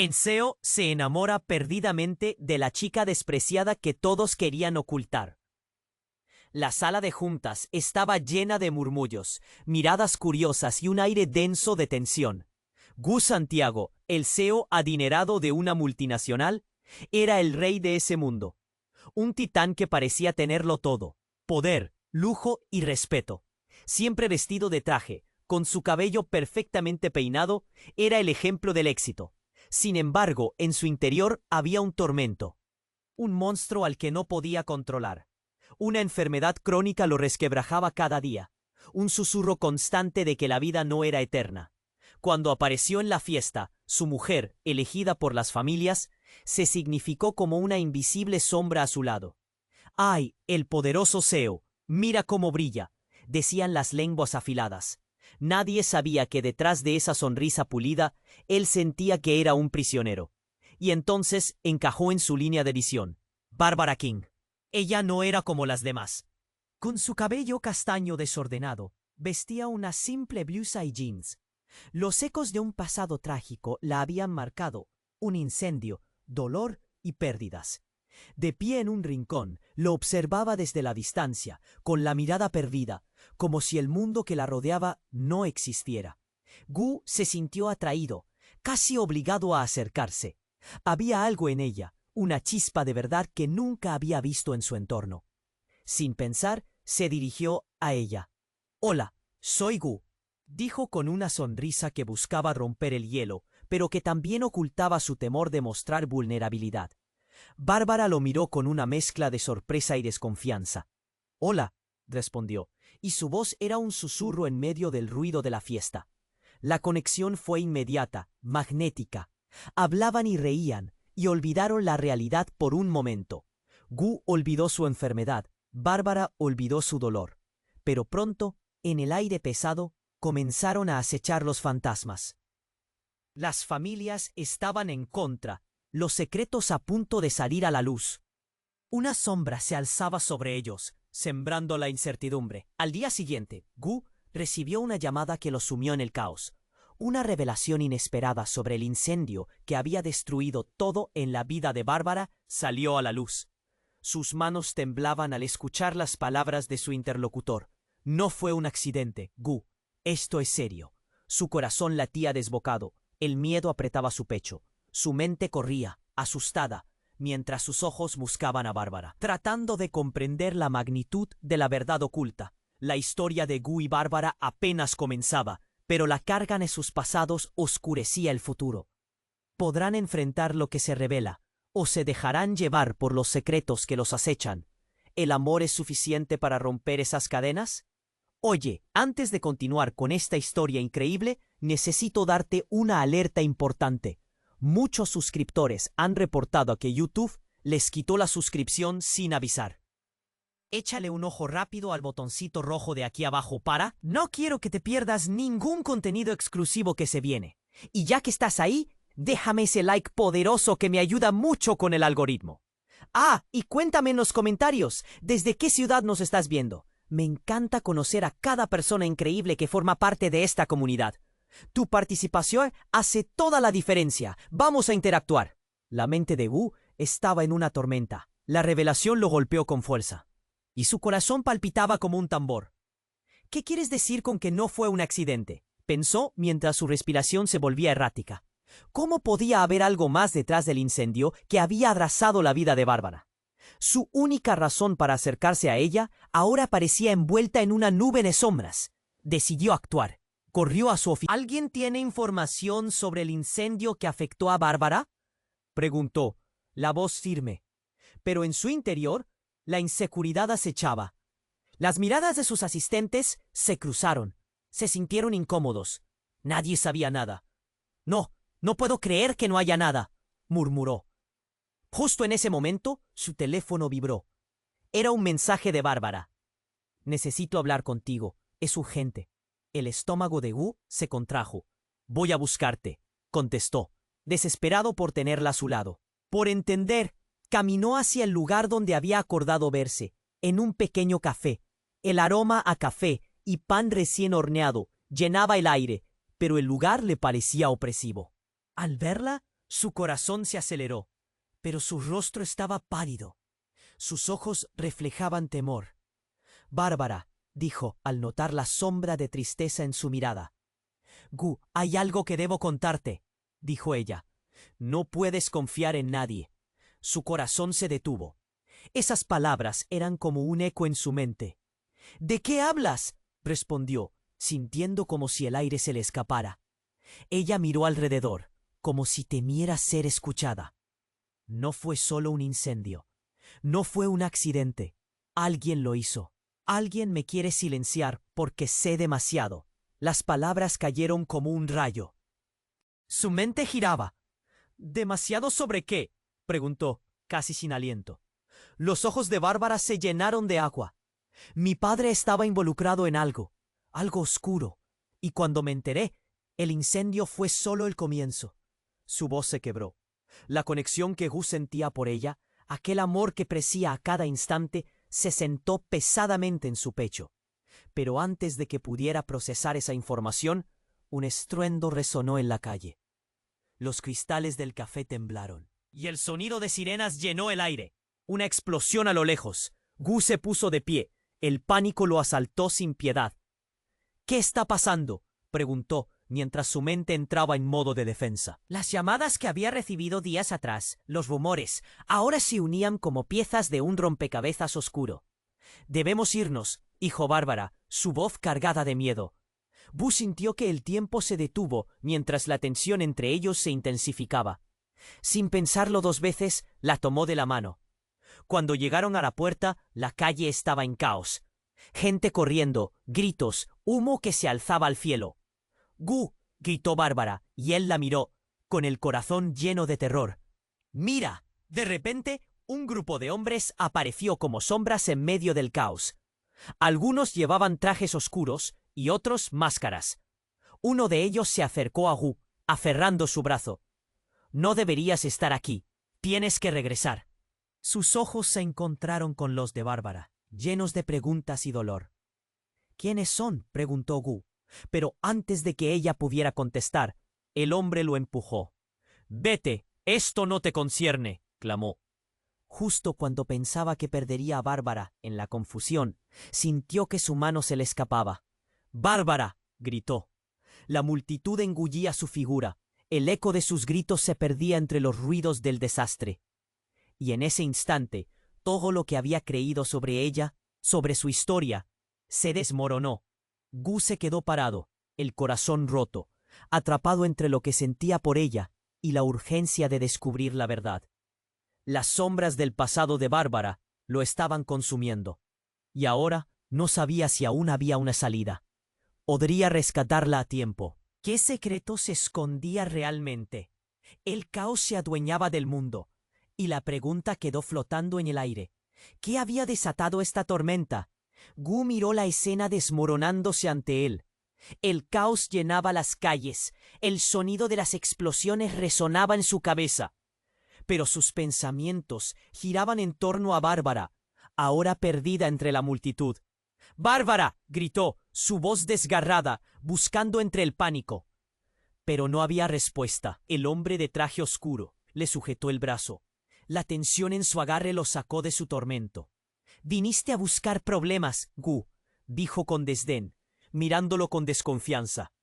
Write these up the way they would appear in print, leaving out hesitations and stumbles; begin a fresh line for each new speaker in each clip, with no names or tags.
Enseo se enamora perdidamente de la chica despreciada que todos querían ocultar. La sala de juntas estaba llena de murmullos, miradas curiosas y un aire denso de tensión. Gu Santiago, el CEO adinerado de una multinacional, era el rey de ese mundo. Un titán que parecía tenerlo todo: poder, lujo y respeto. Siempre vestido de traje, con su cabello perfectamente peinado, era el ejemplo del éxito. Sin embargo, en su interior había un tormento. Un monstruo al que no podía controlar. Una enfermedad crónica lo resquebrajaba cada día. Un susurro constante de que la vida no era eterna. Cuando apareció en la fiesta, su mujer, elegida por las familias, se significó como una invisible sombra a su lado. ¡Ay, el poderoso CEO! ¡Mira cómo brilla!, decían las lenguas afiladas. Nadie sabía que detrás de esa sonrisa pulida, él sentía que era un prisionero. Y entonces encajó en su línea de visión. Barbara King. Ella no era como las demás. Con su cabello castaño desordenado, vestía una simple blusa y jeans. Los ecos de un pasado trágico la habían marcado: un incendio, dolor y pérdidas. De pie en un rincón, lo observaba desde la distancia, con la mirada perdida, como si el mundo que la rodeaba no existiera. Gu se sintió atraído, casi obligado a acercarse. Había algo en ella, una chispa de verdad que nunca había visto en su entorno. Sin pensar, se dirigió a ella. «Hola, soy Gu», dijo con una sonrisa que buscaba romper el hielo, pero que también ocultaba su temor de mostrar vulnerabilidad. Bárbara lo miró con una mezcla de sorpresa y desconfianza. «Hola», respondió, y su voz era un susurro en medio del ruido de la fiesta. La conexión fue inmediata, magnética. Hablaban y reían, y olvidaron la realidad por un momento. Gu olvidó su enfermedad, Bárbara olvidó su dolor. Pero pronto, en el aire pesado, comenzaron a acechar los fantasmas. Las familias estaban en contra, los secretos a punto de salir a la luz. Una sombra se alzaba sobre ellos, sembrando la incertidumbre. Al día siguiente, Gu recibió una llamada que lo sumió en el caos. Una revelación inesperada sobre el incendio que había destruido todo en la vida de Bárbara salió a la luz. Sus manos temblaban al escuchar las palabras de su interlocutor. «No fue un accidente, Gu. Esto es serio». Su corazón latía desbocado, el miedo apretaba su pecho. Su mente corría, asustada, mientras sus ojos buscaban a Bárbara, tratando de comprender la magnitud de la verdad oculta. La historia de Gu y Bárbara apenas comenzaba, pero la carga de sus pasados oscurecía el futuro. ¿Podrán enfrentar lo que se revela, o se dejarán llevar por los secretos que los acechan? ¿El amor es suficiente para romper esas cadenas? Oye, antes de continuar con esta historia increíble, necesito darte una alerta importante. Muchos suscriptores han reportado que YouTube les quitó la suscripción sin avisar. Échale un ojo rápido al botoncito rojo de aquí abajo para... No quiero que te pierdas ningún contenido exclusivo que se viene. Y ya que estás ahí, déjame ese like poderoso que me ayuda mucho con el algoritmo. Ah, y cuéntame en los comentarios, ¿desde qué ciudad nos estás viendo? Me encanta conocer a cada persona increíble que forma parte de esta comunidad. Tu participación hace toda la diferencia. Vamos a interactuar. La mente de Gu estaba en una tormenta. La revelación lo golpeó con fuerza. Y su corazón palpitaba como un tambor. ¿Qué quieres decir con que no fue un accidente?, pensó mientras su respiración se volvía errática. ¿Cómo podía haber algo más detrás del incendio que había arrasado la vida de Bárbara? Su única razón para acercarse a ella ahora parecía envuelta en una nube de sombras. Decidió actuar. Corrió a su oficina. ¿Alguien tiene información sobre el incendio que afectó a Bárbara?, preguntó, la voz firme. Pero en su interior, la inseguridad acechaba. Las miradas de sus asistentes se cruzaron. Se sintieron incómodos. Nadie sabía nada. No puedo creer que no haya nada», murmuró. Justo en ese momento, su teléfono vibró. Era un mensaje de Bárbara. «Necesito hablar contigo. Es urgente». El estómago de Gu se contrajo. «Voy a buscarte», contestó, desesperado por tenerla a su lado. Por entender, caminó hacia el lugar donde había acordado verse, en un pequeño café. El aroma a café y pan recién horneado llenaba el aire, pero el lugar le parecía opresivo. Al verla, Su corazón se aceleró, pero su rostro estaba pálido. Sus ojos reflejaban temor. Bárbara, dijo al notar la sombra de tristeza en su mirada. Gu, hay algo que debo contarte, dijo ella. No puedes confiar en nadie. Su corazón se detuvo. Esas palabras eran como un eco en su mente. ¿De qué hablas?, respondió, sintiendo como si el aire se le escapara. Ella miró alrededor, como si temiera ser escuchada. No fue solo un incendio. No fue un accidente. Alguien lo hizo. Alguien me quiere silenciar porque sé demasiado. Las palabras cayeron como un rayo. Su mente giraba. ¿Demasiado sobre qué?, preguntó, casi sin aliento. Los ojos de Bárbara se llenaron de agua. Mi padre estaba involucrado en algo oscuro, y cuando me enteré, el incendio fue solo el comienzo. Su voz se quebró. La conexión que Gu sentía por ella, aquel amor que crecía a cada instante, se sentó pesadamente en su pecho. Pero antes de que pudiera procesar esa información, un estruendo resonó en la calle. Los cristales del café temblaron, y el sonido de sirenas llenó el aire. Una explosión a lo lejos. Gu se puso de pie. El pánico lo asaltó sin piedad. ¿Qué está pasando?, preguntó, mientras su mente entraba en modo de defensa. Las llamadas que había recibido días atrás, los rumores, ahora se unían como piezas de un rompecabezas oscuro. Debemos irnos, dijo Bárbara, su voz cargada de miedo. Bu sintió que el tiempo se detuvo mientras la tensión entre ellos se intensificaba. Sin pensarlo dos veces, la tomó de la mano. Cuando llegaron a la puerta, la calle estaba en caos. Gente corriendo, gritos, humo que se alzaba al cielo. «¡Gu!», gritó Bárbara, y él la miró, con el corazón lleno de terror. «¡Mira!». De repente, un grupo de hombres apareció como sombras en medio del caos. Algunos llevaban trajes oscuros y otros máscaras. Uno de ellos se acercó a Gu, aferrando su brazo. «No deberías estar aquí. Tienes que regresar». Sus ojos se encontraron con los de Bárbara, llenos de preguntas y dolor. «¿Quiénes son?», preguntó Gu, pero antes de que ella pudiera contestar, el hombre lo empujó. «Vete, esto no te concierne», clamó. Justo cuando pensaba que perdería a Bárbara en la confusión, sintió que su mano se le escapaba. «¡Bárbara!», gritó. La multitud engullía su figura. El eco de sus gritos se perdía entre los ruidos del desastre. Y en ese instante, todo lo que había creído sobre ella, sobre su historia, se desmoronó. Gu se quedó parado, el corazón roto, atrapado entre lo que sentía por ella y la urgencia de descubrir la verdad. Las sombras del pasado de Bárbara lo estaban consumiendo, y ahora no sabía si aún había una salida. Podría rescatarla a tiempo. ¿Qué secreto se escondía realmente? El caos se adueñaba del mundo, y la pregunta quedó flotando en el aire. ¿Qué había desatado esta tormenta? Gu miró la escena desmoronándose ante él. El caos llenaba las calles, el sonido de las explosiones resonaba en su cabeza. Pero sus pensamientos giraban en torno a Bárbara, ahora perdida entre la multitud. «¡Bárbara!», gritó, su voz desgarrada, buscando entre el pánico. Pero no había respuesta. El hombre de traje oscuro le sujetó el brazo. La tensión en su agarre lo sacó de su tormento. «Viniste a buscar problemas, Gu», dijo con desdén, mirándolo con desconfianza.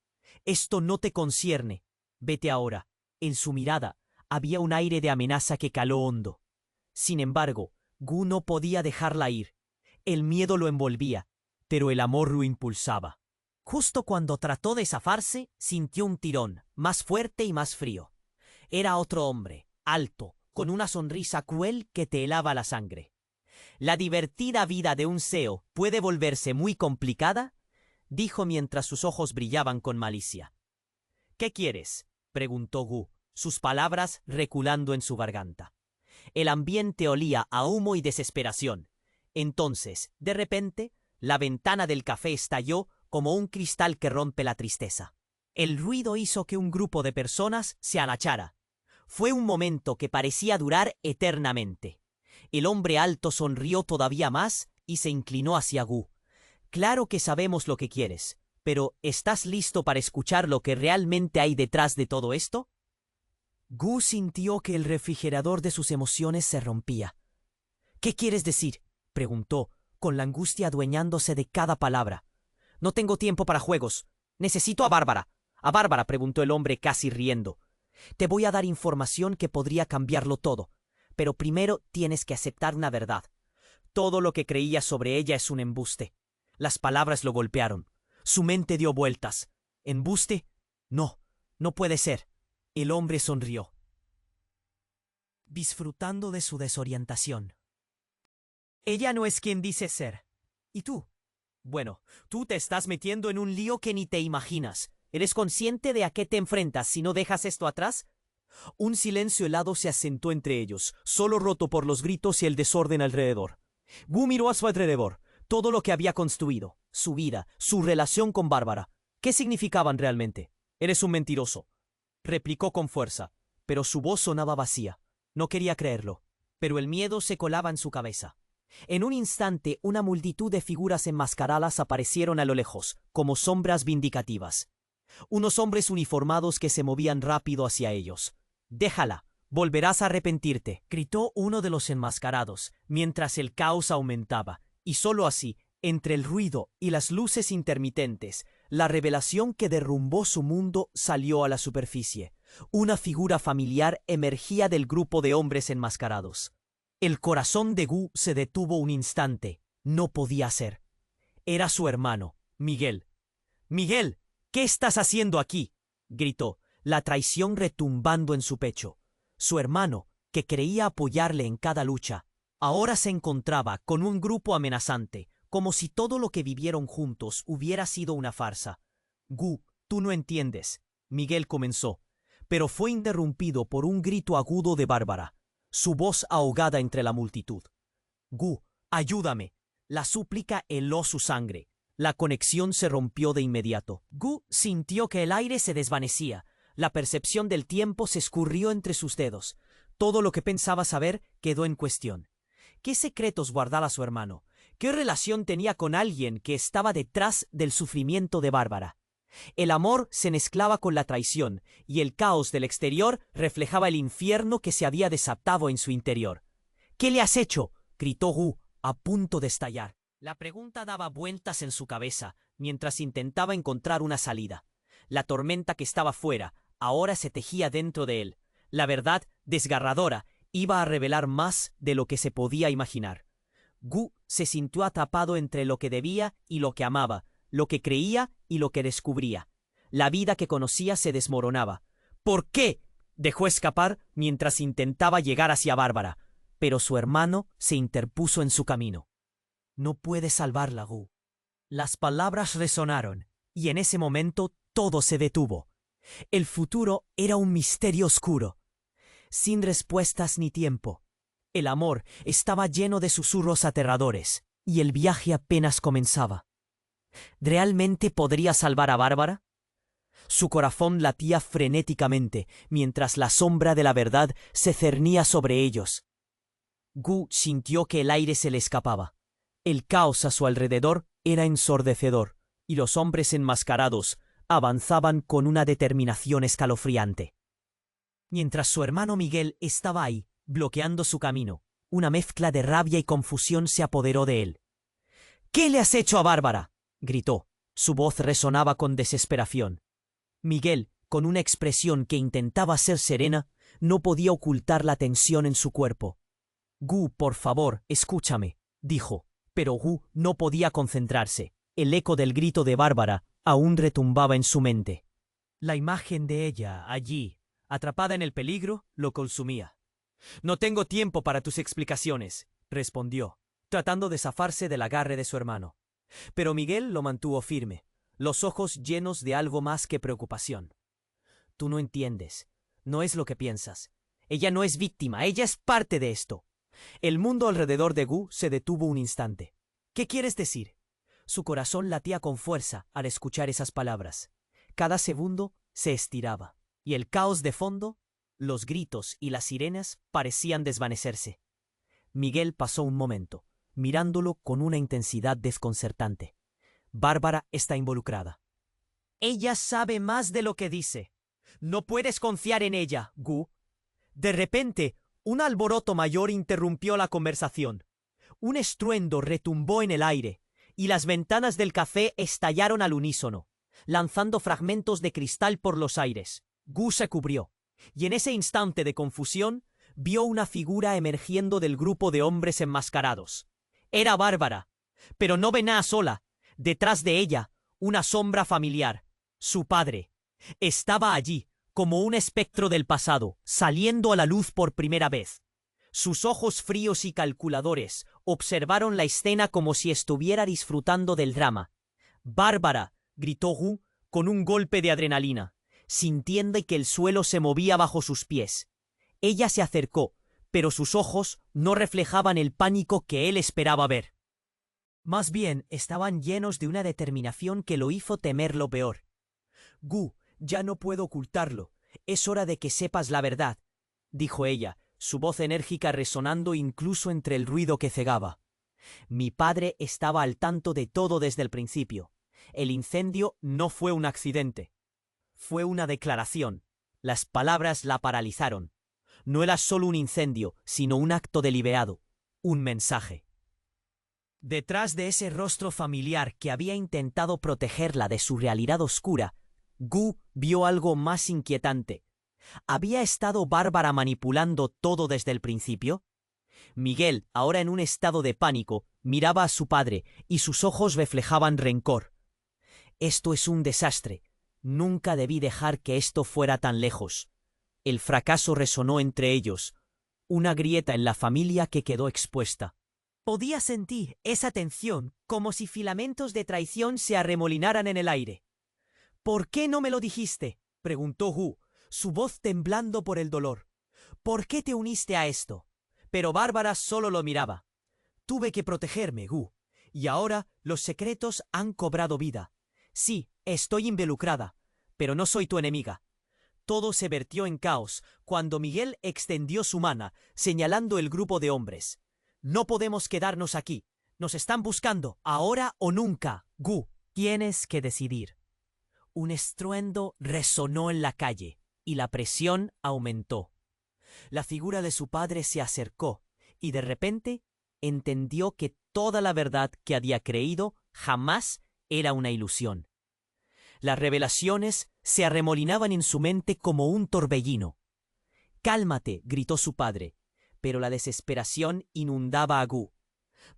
«Esto no te concierne. Vete ahora». En su mirada había un aire de amenaza que caló hondo. Sin embargo, Gu no podía dejarla ir. El miedo lo envolvía, pero el amor lo impulsaba. Justo cuando trató de zafarse, sintió un tirón, más fuerte y más frío. Era otro hombre, alto, con una sonrisa cruel que te helaba la sangre. «La divertida vida de un CEO puede volverse muy complicada», dijo mientras sus ojos brillaban con malicia. «¿Qué quieres?», preguntó Gu, sus palabras reculando en su garganta. El ambiente olía a humo y desesperación. Entonces, de repente, la ventana del café estalló como un cristal que rompe la tristeza. El ruido hizo que un grupo de personas se agachara. Fue un momento que parecía durar eternamente. El hombre alto sonrió todavía más y se inclinó hacia Gu. «Claro que sabemos lo que quieres, pero ¿estás listo para escuchar lo que realmente hay detrás de todo esto?». Gu sintió que el refrigerador de sus emociones se rompía. ¿Qué quieres decir?, preguntó, con la angustia adueñándose de cada palabra. No tengo tiempo para juegos. Necesito a Bárbara. A Bárbara, preguntó el hombre casi riendo. Te voy a dar información que podría cambiarlo todo, pero primero tienes que aceptar una verdad. Todo lo que creías sobre ella es un embuste. Las palabras lo golpearon. Su mente dio vueltas. ¿Embuste? No, no puede ser. El hombre sonrió, disfrutando de su desorientación. Ella no es quien dice ser. ¿Y tú? Bueno, tú te estás metiendo en un lío que ni te imaginas. ¿Eres consciente de a qué te enfrentas si no dejas esto atrás? Un silencio helado se asentó entre ellos, solo roto por los gritos y el desorden alrededor. Gu miró a su alrededor, todo lo que había construido, su vida, su relación con Bárbara. ¿Qué significaban realmente? Eres un mentiroso, replicó con fuerza, pero su voz sonaba vacía. No quería creerlo, pero el miedo se colaba en su cabeza. En un instante, una multitud de figuras enmascaradas aparecieron a lo lejos, como sombras vindicativas. Unos hombres uniformados que se movían rápido hacia ellos. «Déjala, volverás a arrepentirte», gritó uno de los enmascarados, mientras el caos aumentaba, y solo así, entre el ruido y las luces intermitentes, la revelación que derrumbó su mundo salió a la superficie. Una figura familiar emergía del grupo de hombres enmascarados. El corazón de Gu se detuvo un instante. No podía ser. Era su hermano, Miguel. «¡Miguel! ¿Qué estás haciendo aquí?», gritó, la traición retumbando en su pecho. Su hermano, que creía apoyarle en cada lucha, ahora se encontraba con un grupo amenazante, como si todo lo que vivieron juntos hubiera sido una farsa. «Gu, tú no entiendes», Miguel comenzó, pero fue interrumpido por un grito agudo de Bárbara, su voz ahogada entre la multitud. «Gu, ayúdame». La súplica heló su sangre. La conexión se rompió de inmediato. Gu sintió que el aire se desvanecía. La percepción del tiempo se escurrió entre sus dedos. Todo lo que pensaba saber quedó en cuestión. ¿Qué secretos guardaba su hermano? ¿Qué relación tenía con alguien que estaba detrás del sufrimiento de Bárbara? El amor se mezclaba con la traición, y el caos del exterior reflejaba el infierno que se había desatado en su interior. «¿Qué le has hecho?», gritó Gu, a punto de estallar. La pregunta daba vueltas en su cabeza, mientras intentaba encontrar una salida. La tormenta que estaba fuera, ahora se tejía dentro de él. La verdad, desgarradora, iba a revelar más de lo que se podía imaginar. Gu se sintió atrapado entre lo que debía y lo que amaba, lo que creía y lo que descubría. La vida que conocía se desmoronaba. «¿Por qué?», dejó escapar mientras intentaba llegar hacia Bárbara, pero su hermano se interpuso en su camino. «No puedes salvarla, Gu». Las palabras resonaron, y en ese momento todo se detuvo. El futuro era un misterio oscuro, sin respuestas ni tiempo. El amor estaba lleno de susurros aterradores, y el viaje apenas comenzaba. ¿Realmente podría salvar a Bárbara? Su corazón latía frenéticamente, mientras la sombra de la verdad se cernía sobre ellos. Gu sintió que el aire se le escapaba. El caos a su alrededor era ensordecedor, y los hombres enmascarados avanzaban con una determinación escalofriante. Mientras su hermano Miguel estaba ahí, bloqueando su camino, una mezcla de rabia y confusión se apoderó de él. «¿Qué le has hecho a Bárbara?», gritó. Su voz resonaba con desesperación. Miguel, con una expresión que intentaba ser serena, no podía ocultar la tensión en su cuerpo. «Gu, por favor, escúchame», dijo, pero Gu no podía concentrarse. El eco del grito de Bárbara aún retumbaba en su mente. La imagen de ella, allí, atrapada en el peligro, lo consumía. «No tengo tiempo para tus explicaciones», respondió, tratando de zafarse del agarre de su hermano. Pero Miguel lo mantuvo firme, los ojos llenos de algo más que preocupación. «Tú no entiendes. No es lo que piensas. Ella no es víctima, ella es parte de esto». El mundo alrededor de Gu se detuvo un instante. «¿Qué quieres decir?». Su corazón latía con fuerza al escuchar esas palabras. Cada segundo se estiraba, y el caos de fondo, los gritos y las sirenas parecían desvanecerse. Miguel pasó un momento, mirándolo con una intensidad desconcertante. «Bárbara está involucrada». «Ella sabe más de lo que dice. No puedes confiar en ella, Gu. De repente, un alboroto mayor interrumpió la conversación. Un estruendo retumbó en el aire, y las ventanas del café estallaron al unísono, lanzando fragmentos de cristal por los aires. Gu se cubrió, y en ese instante de confusión, vio una figura emergiendo del grupo de hombres enmascarados. Era Bárbara, pero no venía sola. Detrás de ella, una sombra familiar. Su padre. Estaba allí, como un espectro del pasado, saliendo a la luz por primera vez. Sus ojos fríos y calculadores observaron la escena como si estuviera disfrutando del drama. «¡Bárbara!», gritó Gu con un golpe de adrenalina, sintiendo que el suelo se movía bajo sus pies. Ella se acercó, pero sus ojos no reflejaban el pánico que él esperaba ver. Más bien, estaban llenos de una determinación que lo hizo temer lo peor. «Gu, ya no puedo ocultarlo. Es hora de que sepas la verdad», dijo ella, su voz enérgica resonando incluso entre el ruido que cegaba. «Mi padre estaba al tanto de todo desde el principio. El incendio no fue un accidente. Fue una declaración. Las palabras la paralizaron. No era solo un incendio, sino un acto deliberado. Un mensaje». Detrás de ese rostro familiar que había intentado protegerla de su realidad oscura, Gu vio algo más inquietante. ¿Había estado Bárbara manipulando todo desde el principio? Miguel, ahora en un estado de pánico, miraba a su padre y sus ojos reflejaban rencor. «Esto es un desastre. Nunca debí dejar que esto fuera tan lejos». El fracaso resonó entre ellos, una grieta en la familia que quedó expuesta. Podía sentir esa tensión como si filamentos de traición se arremolinaran en el aire. «¿Por qué no me lo dijiste?», preguntó Gu, su voz temblando por el dolor. «¿Por qué te uniste a esto?». Pero Bárbara solo lo miraba. «Tuve que protegerme, Gu, y ahora los secretos han cobrado vida. Sí, estoy involucrada, pero no soy tu enemiga». Todo se vertió en caos cuando Miguel extendió su mano, señalando el grupo de hombres. «No podemos quedarnos aquí. Nos están buscando, ahora o nunca. Gu, tienes que decidir». Un estruendo resonó en la calle, y la presión aumentó. La figura de su padre se acercó, y de repente entendió que toda la verdad que había creído jamás era una ilusión. Las revelaciones se arremolinaban en su mente como un torbellino. «Cálmate», gritó su padre, pero la desesperación inundaba a Gu.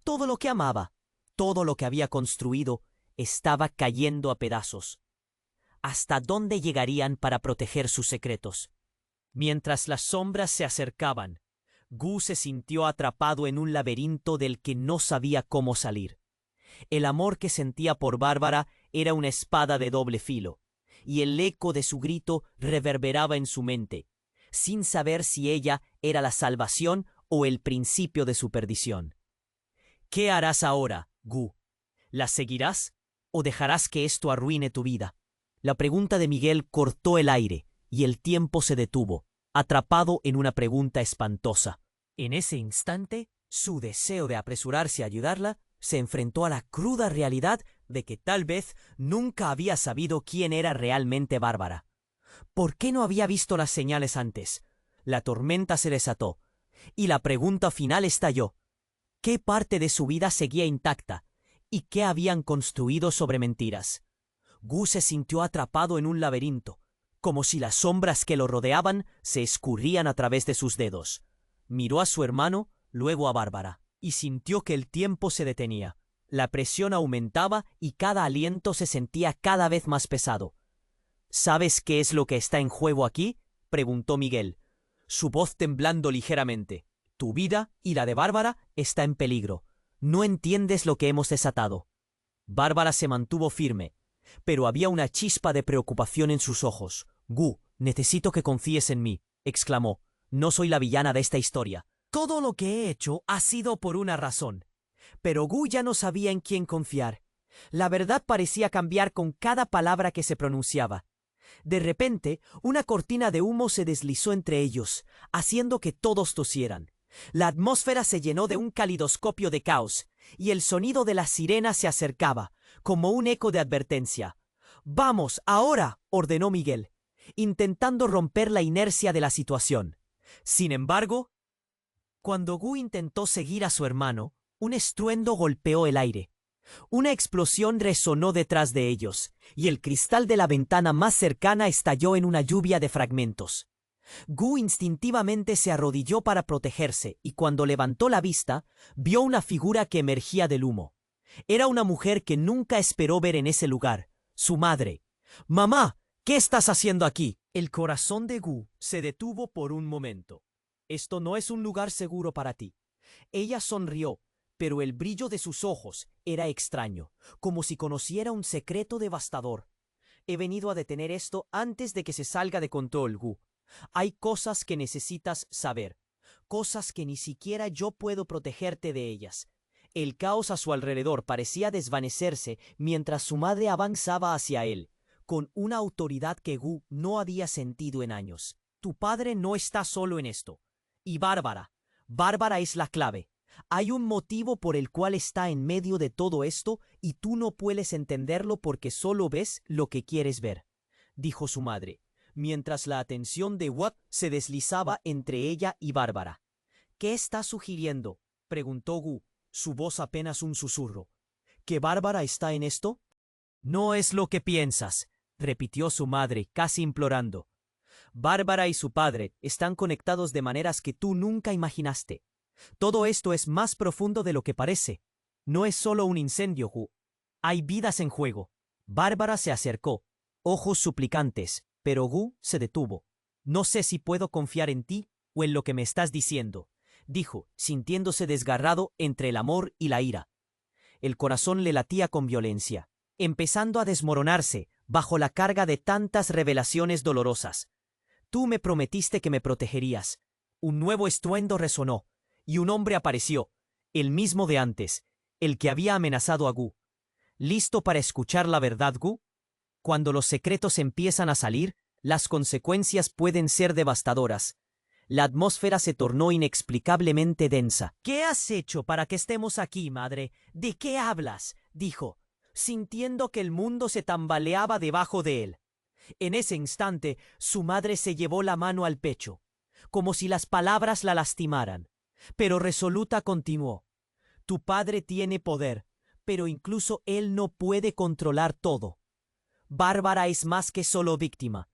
Todo lo que amaba, todo lo que había construido, estaba cayendo a pedazos. ¿Hasta dónde llegarían para proteger sus secretos? Mientras las sombras se acercaban, Gu se sintió atrapado en un laberinto del que no sabía cómo salir. El amor que sentía por Bárbara era una espada de doble filo, y el eco de su grito reverberaba en su mente, sin saber si ella era la salvación o el principio de su perdición. «¿Qué harás ahora, Gu? ¿La seguirás o dejarás que esto arruine tu vida?». La pregunta de Miguel cortó el aire, y el tiempo se detuvo, atrapado en una pregunta espantosa. En ese instante, su deseo de apresurarse a ayudarla se enfrentó a la cruda realidad de que tal vez nunca había sabido quién era realmente Bárbara. ¿Por qué no había visto las señales antes? La tormenta se desató, y la pregunta final estalló. ¿Qué parte de su vida seguía intacta? ¿Y qué habían construido sobre mentiras? Gu se sintió atrapado en un laberinto, como si las sombras que lo rodeaban se escurrían a través de sus dedos. Miró a su hermano, luego a Bárbara, y sintió que el tiempo se detenía. La presión aumentaba y cada aliento se sentía cada vez más pesado. «¿Sabes qué es lo que está en juego aquí?», preguntó Miguel, su voz temblando ligeramente. «Tu vida y la de Bárbara está en peligro. No entiendes lo que hemos desatado». Bárbara se mantuvo firme, pero había una chispa de preocupación en sus ojos. «Gu, necesito que confíes en mí», exclamó. «No soy la villana de esta historia. Todo lo que he hecho ha sido por una razón». Pero Gu ya no sabía en quién confiar. La verdad parecía cambiar con cada palabra que se pronunciaba. De repente, una cortina de humo se deslizó entre ellos, haciendo que todos tosieran. La atmósfera se llenó de un calidoscopio de caos, y el sonido de la sirena se acercaba, como un eco de advertencia. «¡Vamos, ahora!», ordenó Miguel, intentando romper la inercia de la situación. Sin embargo, cuando Gu intentó seguir a su hermano, un estruendo golpeó el aire. Una explosión resonó detrás de ellos, y el cristal de la ventana más cercana estalló en una lluvia de fragmentos. Gu instintivamente se arrodilló para protegerse, y cuando levantó la vista, vio una figura que emergía del humo. Era una mujer que nunca esperó ver en ese lugar, su madre. «¡Mamá! ¿Qué estás haciendo aquí?» El corazón de Gu se detuvo por un momento. «Esto no es un lugar seguro para ti». Ella sonrió, pero el brillo de sus ojos era extraño, como si conociera un secreto devastador. «He venido a detener esto antes de que se salga de control, Gu. Hay cosas que necesitas saber, cosas que ni siquiera yo puedo protegerte de ellas». El caos a su alrededor parecía desvanecerse mientras su madre avanzaba hacia él, con una autoridad que Gu no había sentido en años. «Tu padre no está solo en esto. Y Bárbara. Bárbara es la clave. Hay un motivo por el cual está en medio de todo esto y tú no puedes entenderlo porque solo ves lo que quieres ver», dijo su madre, mientras la atención de Watt se deslizaba entre ella y Bárbara. «¿Qué estás sugiriendo?», preguntó Gu, su voz apenas un susurro. «¿Que Bárbara está en esto?» «No es lo que piensas», repitió su madre, casi implorando. «Bárbara y su padre están conectados de maneras que tú nunca imaginaste. Todo esto es más profundo de lo que parece. No es solo un incendio, Gu. Hay vidas en juego». Bárbara se acercó, ojos suplicantes, pero Gu se detuvo. «No sé si puedo confiar en ti o en lo que me estás diciendo», dijo, sintiéndose desgarrado entre el amor y la ira. El corazón le latía con violencia, empezando a desmoronarse bajo la carga de tantas revelaciones dolorosas. «Tú me prometiste que me protegerías». Un nuevo estruendo resonó, y un hombre apareció, el mismo de antes, el que había amenazado a Gu. «¿Listo para escuchar la verdad, Gu? Cuando los secretos empiezan a salir, las consecuencias pueden ser devastadoras». La atmósfera se tornó inexplicablemente densa. «¿Qué has hecho para que estemos aquí, madre? ¿De qué hablas?», dijo, sintiendo que el mundo se tambaleaba debajo de él. En ese instante, su madre se llevó la mano al pecho, como si las palabras la lastimaran. Pero resoluta continuó: «Tu padre tiene poder, pero incluso él no puede controlar todo. Bárbara es más que solo víctima».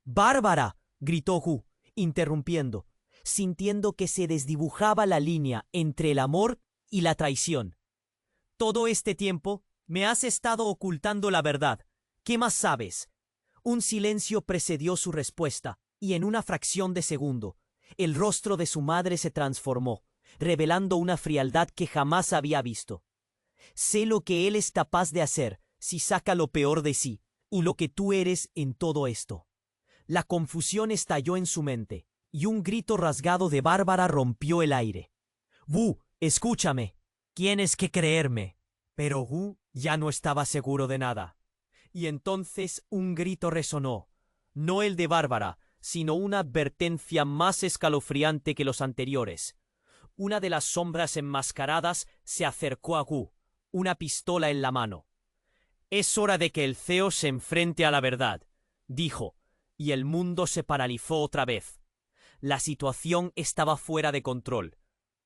«¡Bárbara!», gritó Gu, interrumpiendo, sintiendo que se desdibujaba la línea entre el amor y la traición. «Todo este tiempo me has estado ocultando la verdad. ¿Qué más sabes?». Un silencio precedió su respuesta, y en una fracción de segundo, el rostro de su madre se transformó, revelando una frialdad que jamás había visto. «Sé lo que él es capaz de hacer si saca lo peor de sí, y lo que tú eres en todo esto». La confusión estalló en su mente, y un grito rasgado de Bárbara rompió el aire. «Gu, escúchame. Tienes que creerme». Pero Gu ya no estaba seguro de nada. Y entonces un grito resonó, no el de Bárbara, sino una advertencia más escalofriante que los anteriores. Una de las sombras enmascaradas se acercó a Gu, una pistola en la mano. «Es hora de que el CEO se enfrente a la verdad», dijo, y el mundo se paralizó otra vez. La situación estaba fuera de control.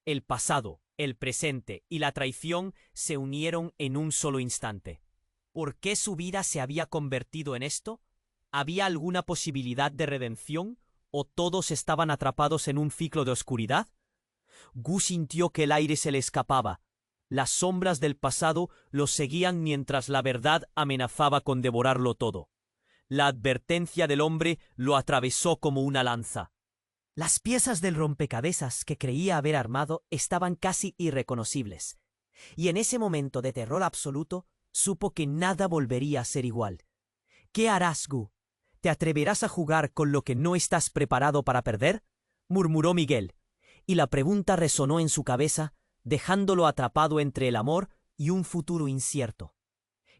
El pasado, el presente y la traición se unieron en un solo instante. ¿Por qué su vida se había convertido en esto? ¿Había alguna posibilidad de redención? ¿O todos estaban atrapados en un ciclo de oscuridad? Gu sintió que el aire se le escapaba. Las sombras del pasado lo seguían mientras la verdad amenazaba con devorarlo todo. La advertencia del hombre lo atravesó como una lanza. Las piezas del rompecabezas que creía haber armado estaban casi irreconocibles, y en ese momento de terror absoluto supo que nada volvería a ser igual. «¿Qué harás, Gu? ¿Te atreverás a jugar con lo que no estás preparado para perder?», murmuró Miguel, y la pregunta resonó en su cabeza, dejándolo atrapado entre el amor y un futuro incierto.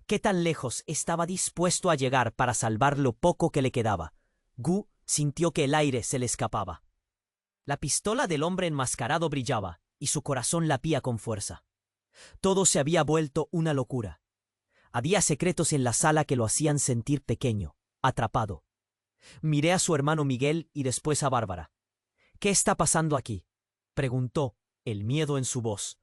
¿Qué tan lejos estaba dispuesto a llegar para salvar lo poco que le quedaba? Gu sintió que el aire se le escapaba. La pistola del hombre enmascarado brillaba, y su corazón latía con fuerza. Todo se había vuelto una locura. Había secretos en la sala que lo hacían sentir pequeño, atrapado. Miré a su hermano Miguel y después a Bárbara. ¿Qué está pasando aquí?, preguntó, el miedo en su voz.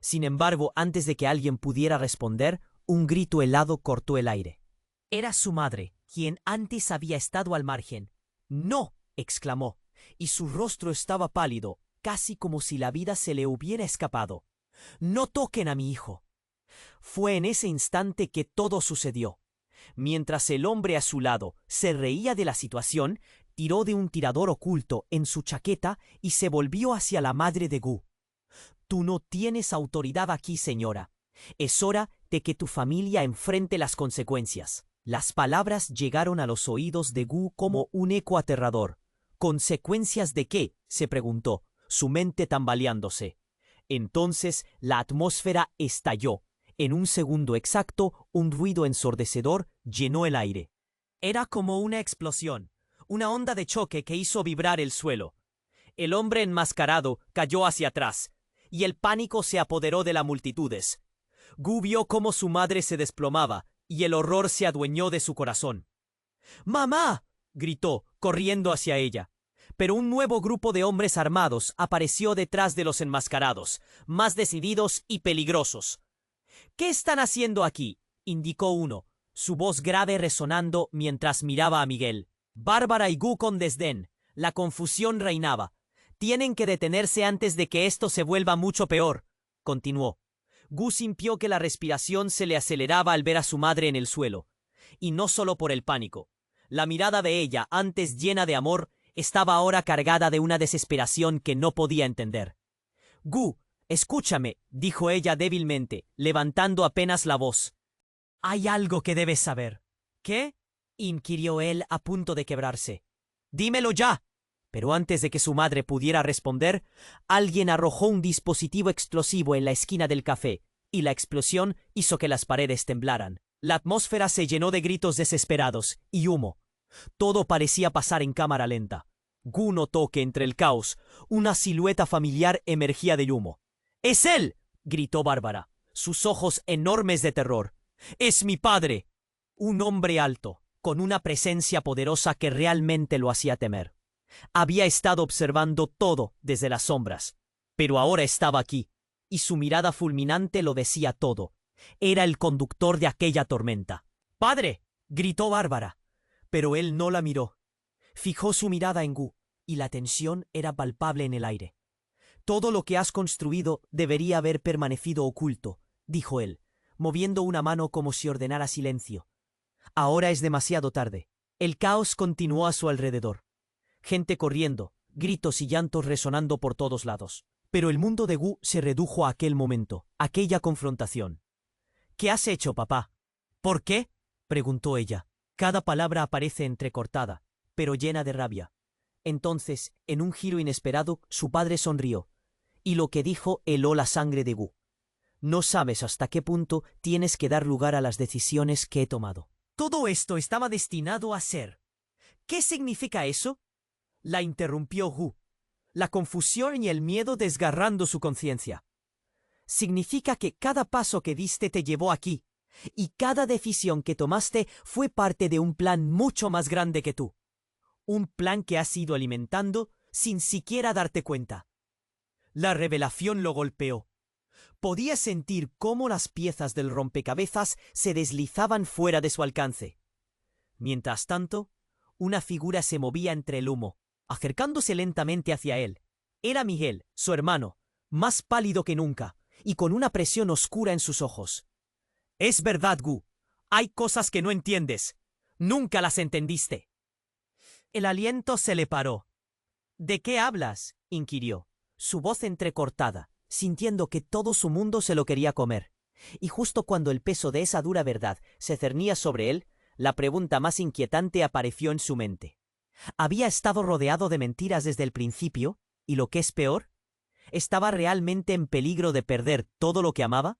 Sin embargo, antes de que alguien pudiera responder, un grito helado cortó el aire. Era su madre, quien antes había estado al margen. «¡No!», exclamó, y su rostro estaba pálido, casi como si la vida se le hubiera escapado. «¡No toquen a mi hijo!». Fue en ese instante que todo sucedió. Mientras el hombre a su lado se reía de la situación, tiró de un tirador oculto en su chaqueta y se volvió hacia la madre de Gu. «Tú no tienes autoridad aquí, señora. Es hora de que tu familia enfrente las consecuencias». Las palabras llegaron a los oídos de Gu como un eco aterrador. ¿Consecuencias de qué?, se preguntó, su mente tambaleándose. Entonces la atmósfera estalló. En un segundo exacto, un ruido ensordecedor llenó el aire. Era como una explosión, una onda de choque que hizo vibrar el suelo. El hombre enmascarado cayó hacia atrás, y el pánico se apoderó de las multitudes. Gu vio cómo su madre se desplomaba, y el horror se adueñó de su corazón. «¡Mamá!», gritó, corriendo hacia ella. Pero un nuevo grupo de hombres armados apareció detrás de los enmascarados, más decididos y peligrosos. «¿Qué están haciendo aquí?», indicó uno, su voz grave resonando mientras miraba a Miguel. Bárbara y Gu con desdén. La confusión reinaba. «Tienen que detenerse antes de que esto se vuelva mucho peor», continuó. Gu sintió que la respiración se le aceleraba al ver a su madre en el suelo. Y no solo por el pánico. La mirada de ella, antes llena de amor, estaba ahora cargada de una desesperación que no podía entender. «Gu, escúchame», dijo ella débilmente, levantando apenas la voz. «Hay algo que debes saber». «¿Qué?», inquirió él a punto de quebrarse. «Dímelo ya». Pero antes de que su madre pudiera responder, alguien arrojó un dispositivo explosivo en la esquina del café, y la explosión hizo que las paredes temblaran. La atmósfera se llenó de gritos desesperados y humo. Todo parecía pasar en cámara lenta. Gu notó que entre el caos, una silueta familiar emergía del humo. «¡Es él!», gritó Bárbara, sus ojos enormes de terror. «¡Es mi padre!». Un hombre alto, con una presencia poderosa que realmente lo hacía temer. Había estado observando todo desde las sombras, pero ahora estaba aquí, y su mirada fulminante lo decía todo. Era el conductor de aquella tormenta. «¡Padre!», gritó Bárbara, pero él no la miró. Fijó su mirada en Gu, y la tensión era palpable en el aire. «Todo lo que has construido debería haber permanecido oculto», dijo él, moviendo una mano como si ordenara silencio. «Ahora es demasiado tarde». El caos continuó a su alrededor. Gente corriendo, gritos y llantos resonando por todos lados. Pero el mundo de Gu se redujo a aquel momento, aquella confrontación. «¿Qué has hecho, papá?». «¿Por qué?», preguntó ella. Cada palabra aparece entrecortada, pero llena de rabia. Entonces, en un giro inesperado, su padre sonrió, y lo que dijo heló la sangre de Gu. «No sabes hasta qué punto tienes que dar lugar a las decisiones que he tomado». «Todo esto estaba destinado a ser». «¿Qué significa eso?», la interrumpió Gu, la confusión y el miedo desgarrando su conciencia. «Significa que cada paso que diste te llevó aquí, y cada decisión que tomaste fue parte de un plan mucho más grande que tú. Un plan que has ido alimentando sin siquiera darte cuenta». La revelación lo golpeó. Podía sentir cómo las piezas del rompecabezas se deslizaban fuera de su alcance. Mientras tanto, una figura se movía entre el humo, acercándose lentamente hacia él. Era Miguel, su hermano, más pálido que nunca, y con una presión oscura en sus ojos. «Es verdad, Gu. Hay cosas que no entiendes. Nunca las entendiste». El aliento se le paró. «¿De qué hablas?», inquirió, su voz entrecortada, sintiendo que todo su mundo se lo quería comer. Y justo cuando el peso de esa dura verdad se cernía sobre él, la pregunta más inquietante apareció en su mente. ¿Había estado rodeado de mentiras desde el principio? Y lo que es peor, ¿estaba realmente en peligro de perder todo lo que amaba?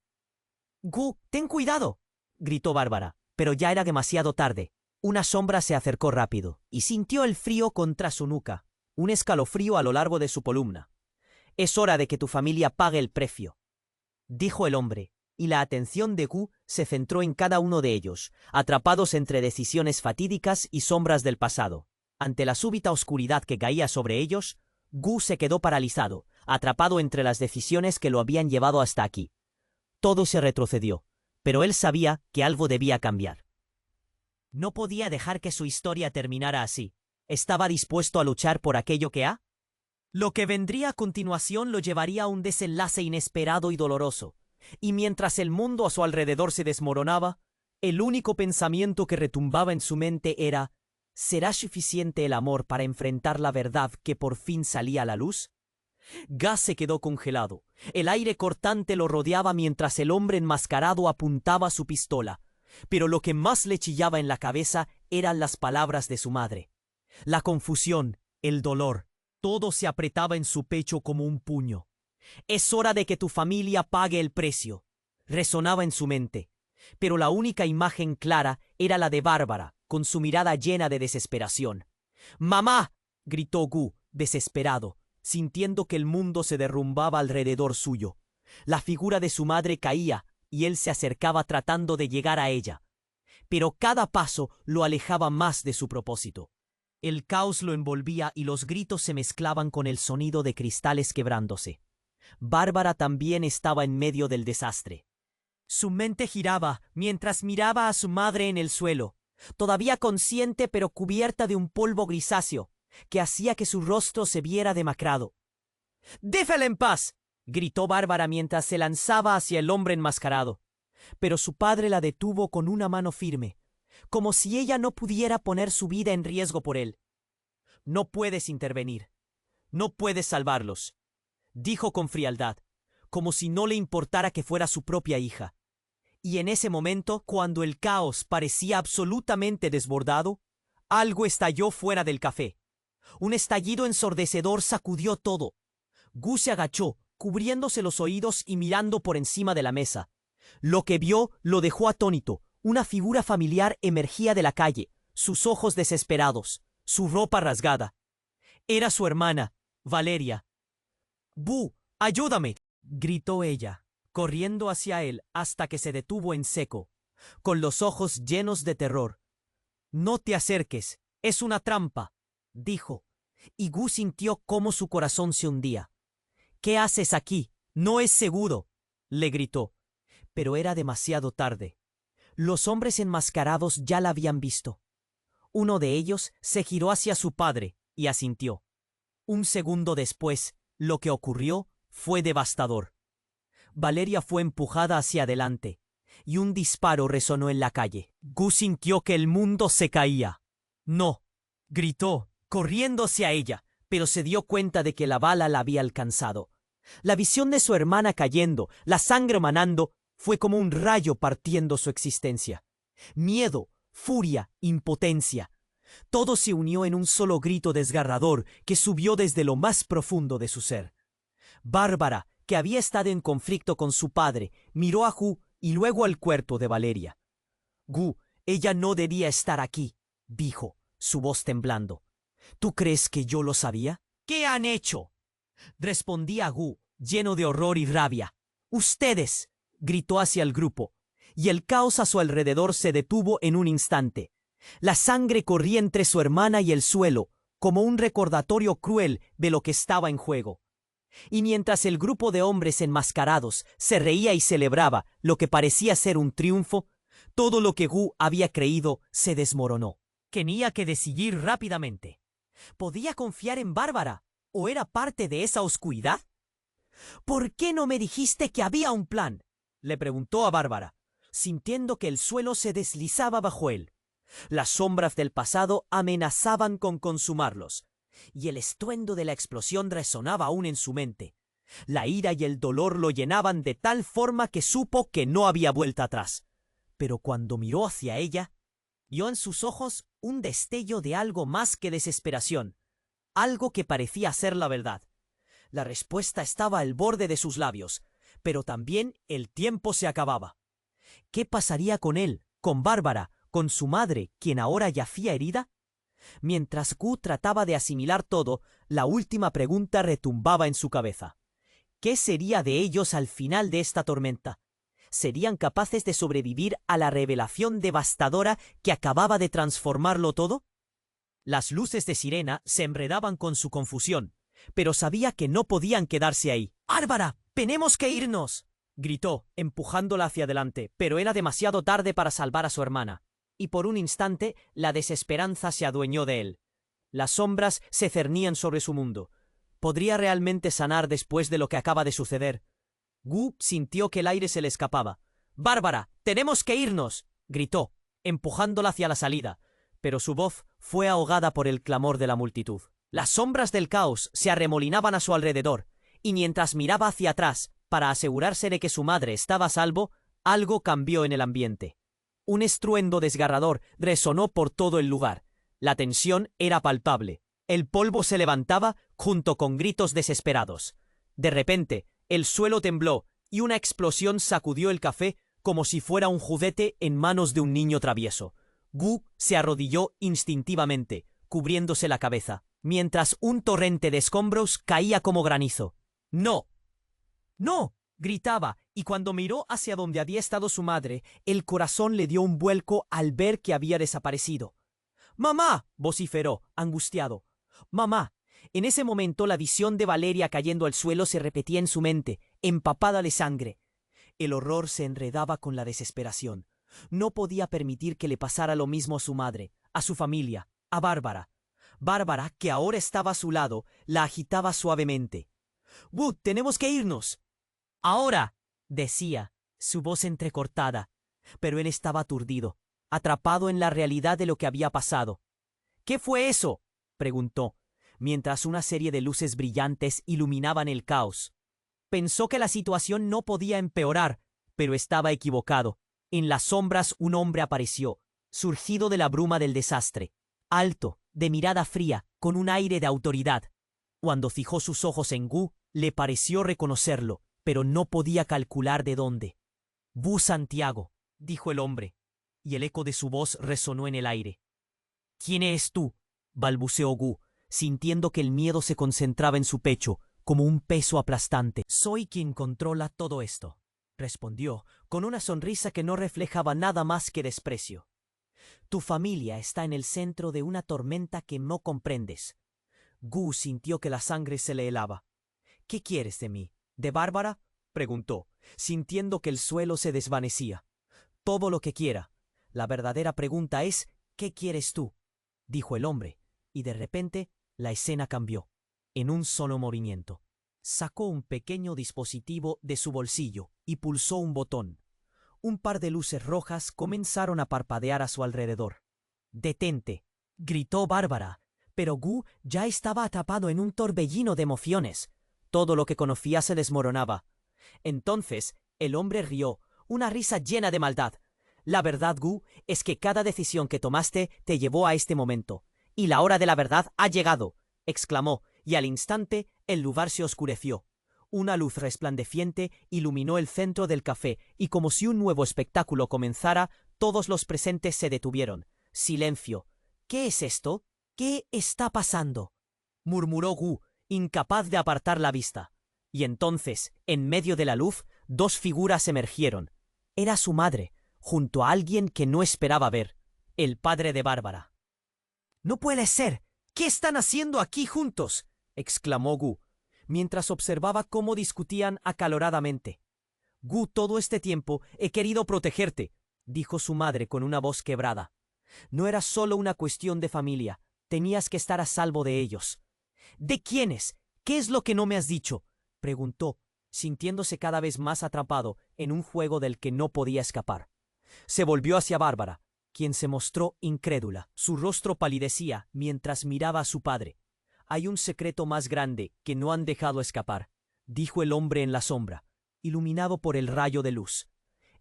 «Gu, ten cuidado», gritó Bárbara, pero ya era demasiado tarde. Una sombra se acercó rápido, y sintió el frío contra su nuca, un escalofrío a lo largo de su columna. «Es hora de que tu familia pague el precio», dijo el hombre, y la atención de Gu se centró en cada uno de ellos, atrapados entre decisiones fatídicas y sombras del pasado. Ante la súbita oscuridad que caía sobre ellos, Gu se quedó paralizado, atrapado entre las decisiones que lo habían llevado hasta aquí. Todo se retrocedió, pero él sabía que algo debía cambiar. No podía dejar que su historia terminara así. Estaba dispuesto a luchar por aquello que ha. Lo que vendría a continuación lo llevaría a un desenlace inesperado y doloroso, y mientras el mundo a su alrededor se desmoronaba, el único pensamiento que retumbaba en su mente era: ¿será suficiente el amor para enfrentar la verdad que por fin salía a la luz? Gas se quedó congelado. El aire cortante lo rodeaba mientras el hombre enmascarado apuntaba su pistola, pero lo que más le chillaba en la cabeza eran las palabras de su madre. La confusión, el dolor, todo se apretaba en su pecho como un puño. «Es hora de que tu familia pague el precio», resonaba en su mente, pero la única imagen clara era la de Bárbara, con su mirada llena de desesperación. «¡Mamá!», gritó Gu, desesperado, sintiendo que el mundo se derrumbaba alrededor suyo. La figura de su madre caía, y él se acercaba tratando de llegar a ella. Pero cada paso lo alejaba más de su propósito. El caos lo envolvía y los gritos se mezclaban con el sonido de cristales quebrándose. Bárbara también estaba en medio del desastre. Su mente giraba mientras miraba a su madre en el suelo, todavía consciente pero cubierta de un polvo grisáceo que hacía que su rostro se viera demacrado. «¡Déjala en paz!», gritó Bárbara mientras se lanzaba hacia el hombre enmascarado. Pero su padre la detuvo con una mano firme, como si ella no pudiera poner su vida en riesgo por él. «No puedes intervenir. No puedes salvarlos», dijo con frialdad, como si no le importara que fuera su propia hija. Y en ese momento, cuando el caos parecía absolutamente desbordado, algo estalló fuera del café. Un estallido ensordecedor sacudió todo. Gu se agachó, cubriéndose los oídos y mirando por encima de la mesa. Lo que vio lo dejó atónito. Una figura familiar emergía de la calle, sus ojos desesperados, su ropa rasgada. Era su hermana, Valeria. «¡Bu, ayúdame!», gritó ella, corriendo hacia él hasta que se detuvo en seco, con los ojos llenos de terror. «No te acerques, es una trampa», dijo, y Gu sintió cómo su corazón se hundía. «¿Qué haces aquí? No es seguro», le gritó, pero era demasiado tarde. Los hombres enmascarados ya la habían visto. Uno de ellos se giró hacia su padre y asintió. Un segundo después, lo que ocurrió fue devastador. Valeria fue empujada hacia adelante, y un disparo resonó en la calle. Gu sintió que el mundo se caía. «¡No!», gritó, corriendo hacia ella, pero se dio cuenta de que la bala la había alcanzado. La visión de su hermana cayendo, la sangre manando, fue como un rayo partiendo su existencia. Miedo, furia, impotencia. Todo se unió en un solo grito desgarrador que subió desde lo más profundo de su ser. Bárbara, que había estado en conflicto con su padre, miró a Gu y luego al cuerpo de Valeria. «Gu, ella no debía estar aquí», dijo, su voz temblando. «¿Tú crees que yo lo sabía?». «¿Qué han hecho?», respondía Gu, lleno de horror y rabia. «¡Ustedes!», gritó hacia el grupo, y el caos a su alrededor se detuvo en un instante. La sangre corría entre su hermana y el suelo, como un recordatorio cruel de lo que estaba en juego. Y mientras el grupo de hombres enmascarados se reía y celebraba lo que parecía ser un triunfo, todo lo que Gu había creído se desmoronó. Tenía que decidir rápidamente. ¿Podía confiar en Bárbara o era parte de esa oscuridad? «¿Por qué no me dijiste que había un plan?», le preguntó a Bárbara, sintiendo que el suelo se deslizaba bajo él. Las sombras del pasado amenazaban con consumarlos, y el estruendo de la explosión resonaba aún en su mente. La ira y el dolor lo llenaban de tal forma que supo que no había vuelta atrás. Pero cuando miró hacia ella, vio en sus ojos un destello de algo más que desesperación, algo que parecía ser la verdad. La respuesta estaba al borde de sus labios, pero también el tiempo se acababa. ¿Qué pasaría con él, con Bárbara, con su madre, quien ahora yacía herida? Mientras Gu trataba de asimilar todo, la última pregunta retumbaba en su cabeza. ¿Qué sería de ellos al final de esta tormenta? ¿Serían capaces de sobrevivir a la revelación devastadora que acababa de transformarlo todo? Las luces de sirena se enredaban con su confusión, pero sabía que no podían quedarse ahí. ¡Bárbara! ¡Tenemos que irnos!, gritó, empujándola hacia adelante, pero era demasiado tarde para salvar a su hermana, y por un instante la desesperanza se adueñó de él. Las sombras se cernían sobre su mundo. ¿Podría realmente sanar después de lo que acaba de suceder? Gu sintió que el aire se le escapaba. ¡Bárbara! ¡Tenemos que irnos!, gritó, empujándola hacia la salida, pero su voz fue ahogada por el clamor de la multitud. Las sombras del caos se arremolinaban a su alrededor, y mientras miraba hacia atrás para asegurarse de que su madre estaba a salvo, algo cambió en el ambiente. Un estruendo desgarrador resonó por todo el lugar. La tensión era palpable. El polvo se levantaba junto con gritos desesperados. De repente, el suelo tembló y una explosión sacudió el café como si fuera un juguete en manos de un niño travieso. Gu se arrodilló instintivamente, cubriéndose la cabeza, mientras un torrente de escombros caía como granizo. ¡No! ¡No!, gritaba, y cuando miró hacia donde había estado su madre, el corazón le dio un vuelco al ver que había desaparecido. ¡Mamá!, vociferó, angustiado. ¡Mamá! En ese momento la visión de Valeria cayendo al suelo se repetía en su mente, empapada de sangre. El horror se enredaba con la desesperación. No podía permitir que le pasara lo mismo a su madre, a su familia, a Bárbara. Bárbara, que ahora estaba a su lado, la agitaba suavemente. «Wood, tenemos que irnos». «Ahora», decía, su voz entrecortada, pero él estaba aturdido, atrapado en la realidad de lo que había pasado. «¿Qué fue eso?», preguntó, mientras una serie de luces brillantes iluminaban el caos. Pensó que la situación no podía empeorar, pero estaba equivocado. En las sombras un hombre apareció, surgido de la bruma del desastre, alto, de mirada fría, con un aire de autoridad. Cuando fijó sus ojos en Gu, le pareció reconocerlo, pero no podía calcular de dónde. «Bu Santiago», dijo el hombre, y el eco de su voz resonó en el aire. «¿Quién eres tú?», balbuceó Gu, sintiendo que el miedo se concentraba en su pecho, como un peso aplastante. «Soy quien controla todo esto», respondió, con una sonrisa que no reflejaba nada más que desprecio. «Tu familia está en el centro de una tormenta que no comprendes». Gu sintió que la sangre se le helaba. «¿Qué quieres de mí? ¿De Bárbara?», preguntó, sintiendo que el suelo se desvanecía. «Todo lo que quiera. La verdadera pregunta es, ¿qué quieres tú?», dijo el hombre, y de repente la escena cambió. En un solo movimiento, sacó un pequeño dispositivo de su bolsillo y pulsó un botón. Un par de luces rojas comenzaron a parpadear a su alrededor. «¡Detente!», gritó Bárbara, pero Gu ya estaba atrapado en un torbellino de emociones. Todo lo que conocía se desmoronaba. Entonces el hombre rió, una risa llena de maldad. «La verdad, Gu, es que cada decisión que tomaste te llevó a este momento. Y la hora de la verdad ha llegado», exclamó, y al instante el lugar se oscureció. Una luz resplandeciente iluminó el centro del café, y como si un nuevo espectáculo comenzara, todos los presentes se detuvieron. Silencio. «¿Qué es esto? ¿Qué está pasando?», murmuró Gu, incapaz de apartar la vista. Y entonces, en medio de la luz, dos figuras emergieron. Era su madre, junto a alguien que no esperaba ver, el padre de Bárbara. «¡No puede ser! ¿Qué están haciendo aquí juntos?», exclamó Gu, mientras observaba cómo discutían acaloradamente. «Gu, todo este tiempo he querido protegerte», dijo su madre con una voz quebrada. «No era solo una cuestión de familia, tenías que estar a salvo de ellos». «¿De quiénes? ¿Qué es lo que no me has dicho?», preguntó, sintiéndose cada vez más atrapado en un juego del que no podía escapar. Se volvió hacia Bárbara, quien se mostró incrédula. Su rostro palidecía mientras miraba a su padre. «Hay un secreto más grande que no han dejado escapar», dijo el hombre en la sombra, iluminado por el rayo de luz.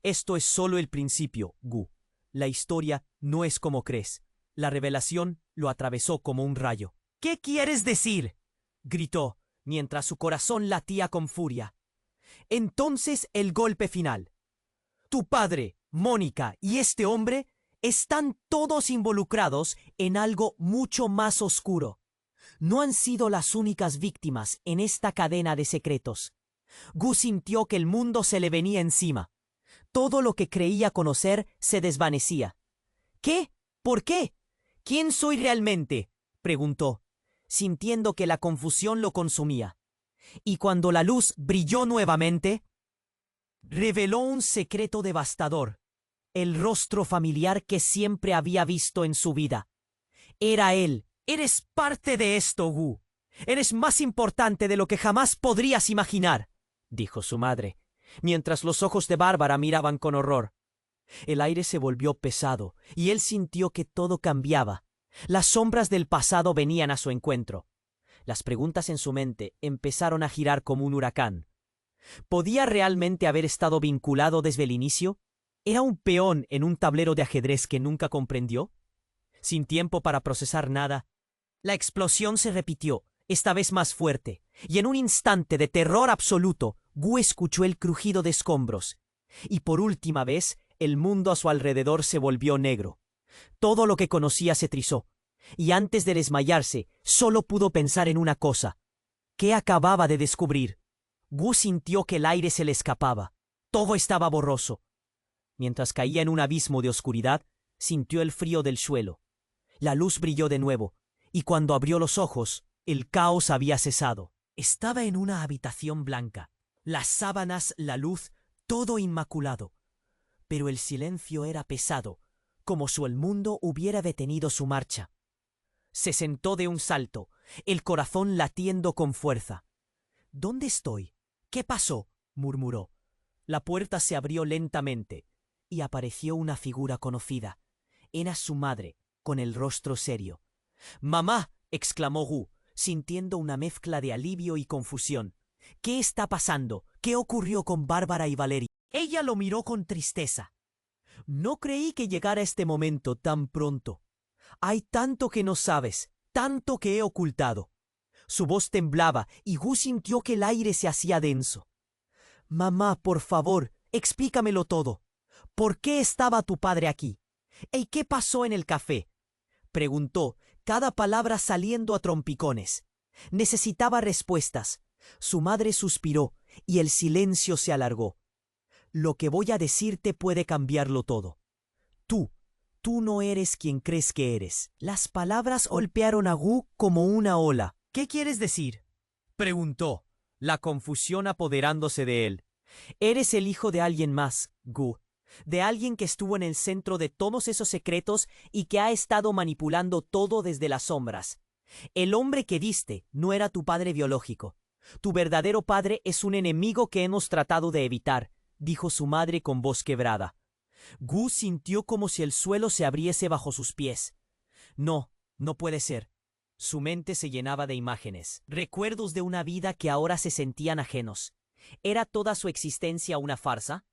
«Esto es solo el principio, Gu. La historia no es como crees». La revelación lo atravesó como un rayo. «¿Qué quieres decir?», gritó, mientras su corazón latía con furia. Entonces el golpe final. «Tu padre, Mónica y este hombre están todos involucrados en algo mucho más oscuro. No han sido las únicas víctimas en esta cadena de secretos». Gu sintió que el mundo se le venía encima. Todo lo que creía conocer se desvanecía. «¿Qué? ¿Por qué? ¿Quién soy realmente?», preguntó. sintiendo que la confusión lo consumía. Y cuando la luz brilló nuevamente, reveló un secreto devastador, el rostro familiar que siempre había visto en su vida. Era él. Eres parte de esto, Gu. Eres más importante de lo que jamás podrías imaginar, dijo su madre, mientras los ojos de Bárbara miraban con horror. El aire se volvió pesado, y él sintió que todo cambiaba. Las sombras del pasado venían a su encuentro. Las preguntas en su mente empezaron a girar como un huracán. ¿Podía realmente haber estado vinculado desde el inicio? ¿Era un peón en un tablero de ajedrez que nunca comprendió? Sin tiempo para procesar nada, la explosión se repitió, esta vez más fuerte, y en un instante de terror absoluto, Gu escuchó el crujido de escombros. Y por última vez, el mundo a su alrededor se volvió negro. Todo lo que conocía se trizó, y antes de desmayarse, solo pudo pensar en una cosa. ¿Qué acababa de descubrir? Gu sintió que el aire se le escapaba. Todo estaba borroso. Mientras caía en un abismo de oscuridad, sintió el frío del suelo. La luz brilló de nuevo, y cuando abrió los ojos, el caos había cesado. Estaba en una habitación blanca. Las sábanas, la luz, todo inmaculado. Pero el silencio era pesado, como si el mundo hubiera detenido su marcha. Se sentó de un salto, el corazón latiendo con fuerza. ¿Dónde estoy? ¿Qué pasó?, murmuró. La puerta se abrió lentamente, y apareció una figura conocida. Era su madre, con el rostro serio. «¡Mamá!», exclamó Gu, sintiendo una mezcla de alivio y confusión. «¿Qué está pasando? ¿Qué ocurrió con Bárbara y Valeria?». Ella lo miró con tristeza. «No creí que llegara este momento tan pronto. Hay tanto que no sabes, tanto que he ocultado». Su voz temblaba y Gu sintió que el aire se hacía denso. «Mamá, por favor, explícamelo todo. ¿Por qué estaba tu padre aquí? ¿Y qué pasó en el café?», preguntó, cada palabra saliendo a trompicones. Necesitaba respuestas. Su madre suspiró y el silencio se alargó. «Lo que voy a decirte puede cambiarlo todo. Tú no eres quien crees que eres». Las palabras golpearon a Gu como una ola. «¿Qué quieres decir?», preguntó, la confusión apoderándose de él. «Eres el hijo de alguien más, Gu. De alguien que estuvo en el centro de todos esos secretos y que ha estado manipulando todo desde las sombras. El hombre que diste no era tu padre biológico. Tu verdadero padre es un enemigo que hemos tratado de evitar», dijo su madre con voz quebrada. Gu sintió como si el suelo se abriese bajo sus pies. No puede ser. Su mente se llenaba de imágenes, recuerdos de una vida que ahora se sentían ajenos. ¿Era toda su existencia una farsa?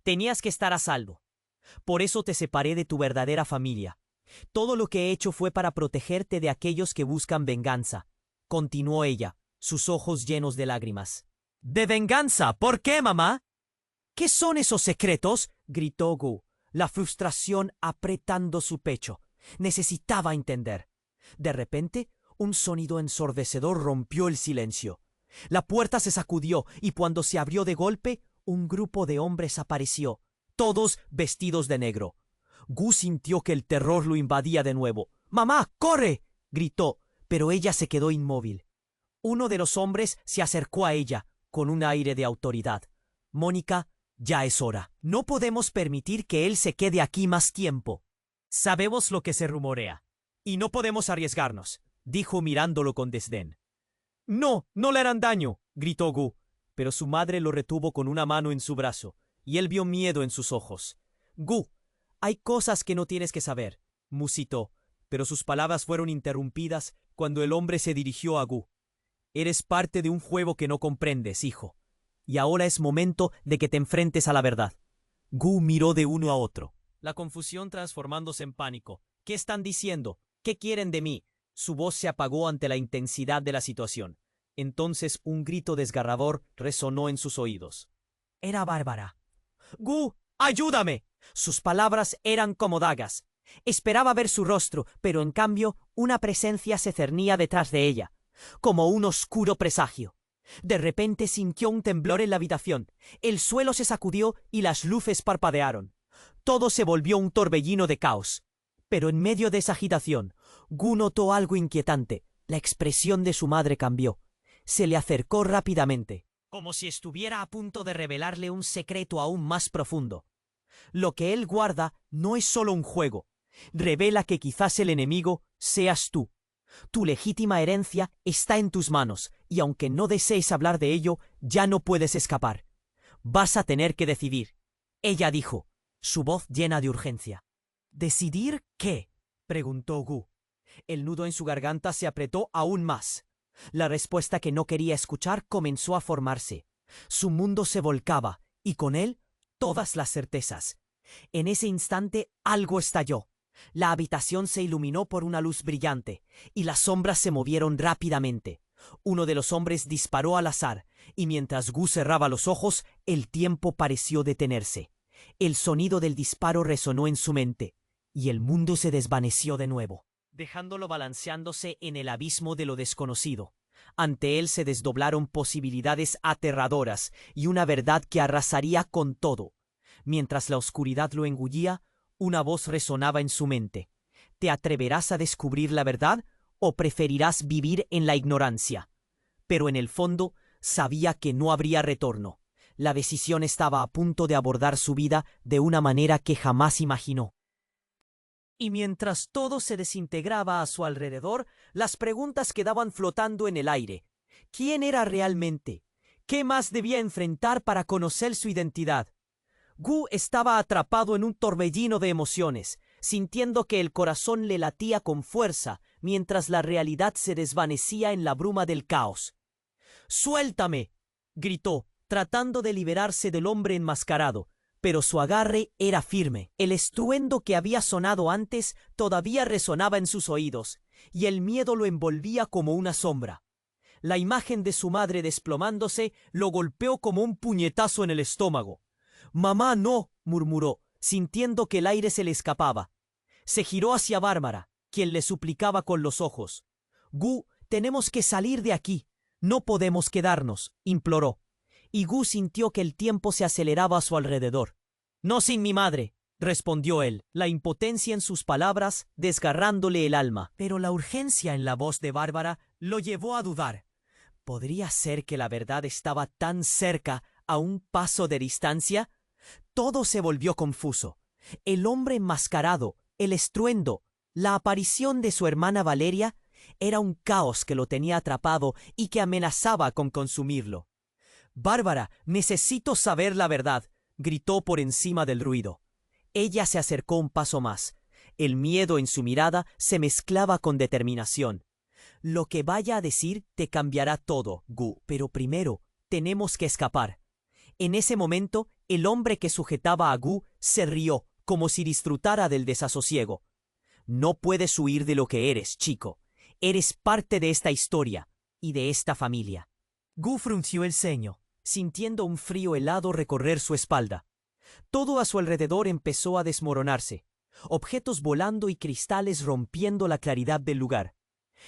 Tenías que estar a salvo. Por eso te separé de tu verdadera familia. Todo lo que he hecho fue para protegerte de aquellos que buscan venganza», continuó ella, sus ojos llenos de lágrimas. «¿De venganza? ¿Por qué, mamá?». «¿Qué son esos secretos?», gritó Gu, la frustración apretando su pecho. Necesitaba entender. De repente, un sonido ensordecedor rompió el silencio. La puerta se sacudió y cuando se abrió de golpe, un grupo de hombres apareció, todos vestidos de negro. Gu sintió que el terror lo invadía de nuevo. «¡Mamá, corre!», gritó, pero ella se quedó inmóvil. Uno de los hombres se acercó a ella con un aire de autoridad. «Mónica, ya es hora. No podemos permitir que él se quede aquí más tiempo. Sabemos lo que se rumorea, y no podemos arriesgarnos», dijo mirándolo con desdén. «No le harán daño», gritó Gu, pero su madre lo retuvo con una mano en su brazo, y él vio miedo en sus ojos. «Gu, hay cosas que no tienes que saber», musitó, pero sus palabras fueron interrumpidas cuando el hombre se dirigió a Gu. «Eres parte de un juego que no comprendes, hijo, y ahora es momento de que te enfrentes a la verdad». Gu miró de uno a otro, la confusión transformándose en pánico. «¿Qué están diciendo? ¿Qué quieren de mí?». Su voz se apagó ante la intensidad de la situación. Entonces un grito desgarrador resonó en sus oídos. Era Bárbara. «¡Gu, ayúdame!». Sus palabras eran como dagas. Esperaba ver su rostro, pero en cambio una presencia se cernía detrás de ella, como un oscuro presagio. De repente sintió un temblor en la habitación. El suelo se sacudió y las luces parpadearon. Todo se volvió un torbellino de caos. Pero en medio de esa agitación, Gu notó algo inquietante. La expresión de su madre cambió. Se le acercó rápidamente, como si estuviera a punto de revelarle un secreto aún más profundo. Lo que él guarda no es solo un juego. Revela que quizás el enemigo seas tú. Tu legítima herencia está en tus manos, y aunque no desees hablar de ello, ya no puedes escapar. Vas a tener que decidir. Ella dijo, su voz llena de urgencia. ¿Decidir qué?, preguntó Gu. El nudo en su garganta se apretó aún más. La respuesta que no quería escuchar comenzó a formarse. Su mundo se volcaba, y con él, todas las certezas. En ese instante, algo estalló. La habitación se iluminó por una luz brillante, y las sombras se movieron rápidamente. Uno de los hombres disparó al azar, y mientras Gu cerraba los ojos, el tiempo pareció detenerse. El sonido del disparo resonó en su mente, y el mundo se desvaneció de nuevo, dejándolo balanceándose en el abismo de lo desconocido. Ante él se desdoblaron posibilidades aterradoras y una verdad que arrasaría con todo. Mientras la oscuridad lo engullía, una voz resonaba en su mente. ¿Te atreverás a descubrir la verdad o preferirás vivir en la ignorancia? Pero en el fondo sabía que no habría retorno. La decisión estaba a punto de abordar su vida de una manera que jamás imaginó. Y mientras todo se desintegraba a su alrededor, las preguntas quedaban flotando en el aire. ¿Quién era realmente? ¿Qué más debía enfrentar para conocer su identidad? Gu estaba atrapado en un torbellino de emociones, sintiendo que el corazón le latía con fuerza, mientras la realidad se desvanecía en la bruma del caos. ¡Suéltame!, gritó, tratando de liberarse del hombre enmascarado. Pero su agarre era firme. El estruendo que había sonado antes todavía resonaba en sus oídos, y el miedo lo envolvía como una sombra. La imagen de su madre desplomándose lo golpeó como un puñetazo en el estómago. «¡Mamá, no!», murmuró, sintiendo que el aire se le escapaba. Se giró hacia Bárbara, quien le suplicaba con los ojos. «Gu, tenemos que salir de aquí. No podemos quedarnos», imploró. Y Gu sintió que el tiempo se aceleraba a su alrededor. «No sin mi madre», respondió él, la impotencia en sus palabras desgarrándole el alma. Pero la urgencia en la voz de Bárbara lo llevó a dudar. ¿Podría ser que la verdad estaba tan cerca, a un paso de distancia? Todo se volvió confuso. El hombre enmascarado, el estruendo, la aparición de su hermana Valeria, era un caos que lo tenía atrapado y que amenazaba con consumirlo. «Bárbara, necesito saber la verdad», gritó por encima del ruido. Ella se acercó un paso más. El miedo en su mirada se mezclaba con determinación. «Lo que vaya a decir te cambiará todo, Gu, pero primero tenemos que escapar». En ese momento, el hombre que sujetaba a Gu se rió, como si disfrutara del desasosiego. «No puedes huir de lo que eres, chico. Eres parte de esta historia y de esta familia». Gu frunció el ceño, sintiendo un frío helado recorrer su espalda. Todo a su alrededor empezó a desmoronarse, objetos volando y cristales rompiendo la claridad del lugar.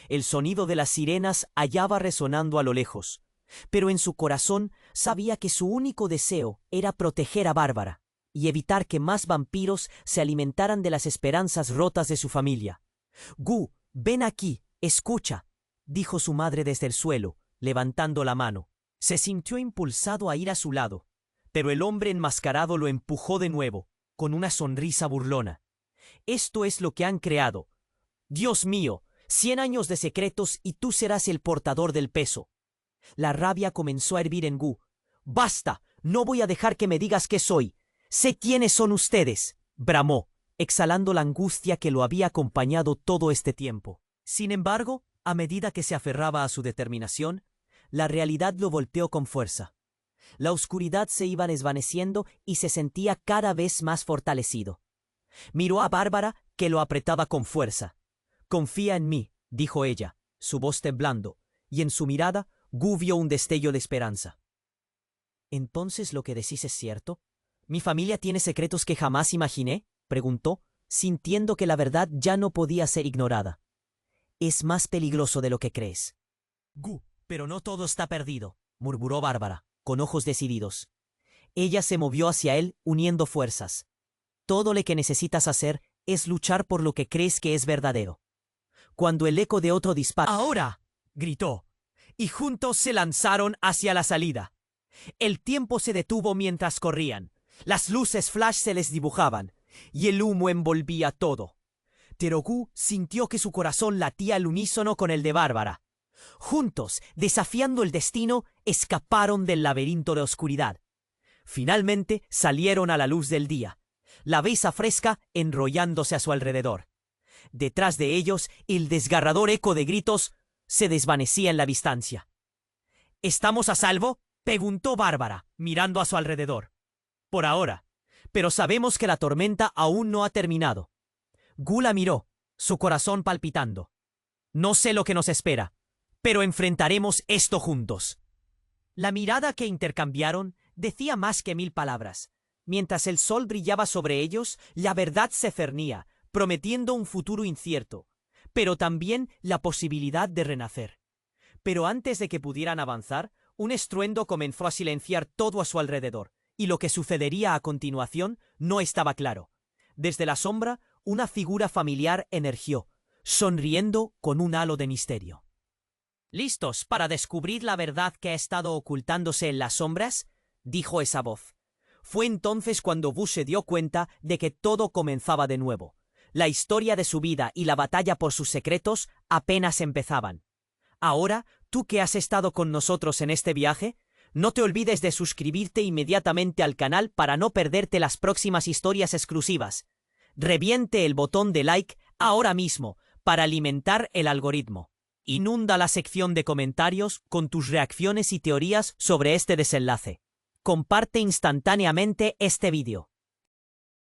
El sonido de las sirenas hallaba resonando a lo lejos, pero en su corazón sabía que su único deseo era proteger a Bárbara y evitar que más vampiros se alimentaran de las esperanzas rotas de su familia. «Gu, ven aquí, escucha», dijo su madre desde el suelo, levantando la mano. Se sintió impulsado a ir a su lado, pero el hombre enmascarado lo empujó de nuevo, con una sonrisa burlona. «Esto es lo que han creado. Dios mío, 100 años de secretos y tú serás el portador del peso». La rabia comenzó a hervir en Gu. «¡Basta! No voy a dejar que me digas qué soy. Sé quiénes son ustedes», bramó, exhalando la angustia que lo había acompañado todo este tiempo. Sin embargo, a medida que se aferraba a su determinación, la realidad lo golpeó con fuerza. La oscuridad se iba desvaneciendo y se sentía cada vez más fortalecido. Miró a Bárbara, que lo apretaba con fuerza. «Confía en mí», dijo ella, su voz temblando, y en su mirada Gu vio un destello de esperanza. «¿Entonces lo que decís es cierto? ¿Mi familia tiene secretos que jamás imaginé?», preguntó, sintiendo que la verdad ya no podía ser ignorada. «Es más peligroso de lo que crees». «Gu, pero no todo está perdido», murmuró Bárbara, con ojos decididos. Ella se movió hacia él, uniendo fuerzas. «Todo lo que necesitas hacer es luchar por lo que crees que es verdadero». cuando el eco de otro disparo. ¡Ahora!, gritó, y juntos se lanzaron hacia la salida. El tiempo se detuvo mientras corrían. Las luces flash se les dibujaban, y el humo envolvía todo. Terogu sintió que su corazón latía al unísono con el de Bárbara. Juntos, desafiando el destino, escaparon del laberinto de oscuridad. Finalmente salieron a la luz del día, la brisa fresca enrollándose a su alrededor. Detrás de ellos, el desgarrador eco de gritos se desvanecía en la distancia. ¿Estamos a salvo?, preguntó Bárbara, mirando a su alrededor. Por ahora, pero sabemos que la tormenta aún no ha terminado. Gu la miró, su corazón palpitando. No sé lo que nos espera, pero enfrentaremos esto juntos. La mirada que intercambiaron decía más que 1000 palabras. Mientras el sol brillaba sobre ellos, la verdad se cernía, prometiendo un futuro incierto, pero también la posibilidad de renacer. Pero antes de que pudieran avanzar, un estruendo comenzó a silenciar todo a su alrededor, y lo que sucedería a continuación no estaba claro. Desde la sombra, una figura familiar emergió, sonriendo con un halo de misterio. ¿Listos para descubrir la verdad que ha estado ocultándose en las sombras?, dijo esa voz. Fue entonces cuando Wu se dio cuenta de que todo comenzaba de nuevo. La historia de su vida y la batalla por sus secretos apenas empezaban. Ahora, tú que has estado con nosotros en este viaje, no te olvides de suscribirte inmediatamente al canal para no perderte las próximas historias exclusivas. Reviente el botón de like ahora mismo para alimentar el algoritmo. Inunda la sección de comentarios con tus reacciones y teorías sobre este desenlace. Comparte instantáneamente este vídeo.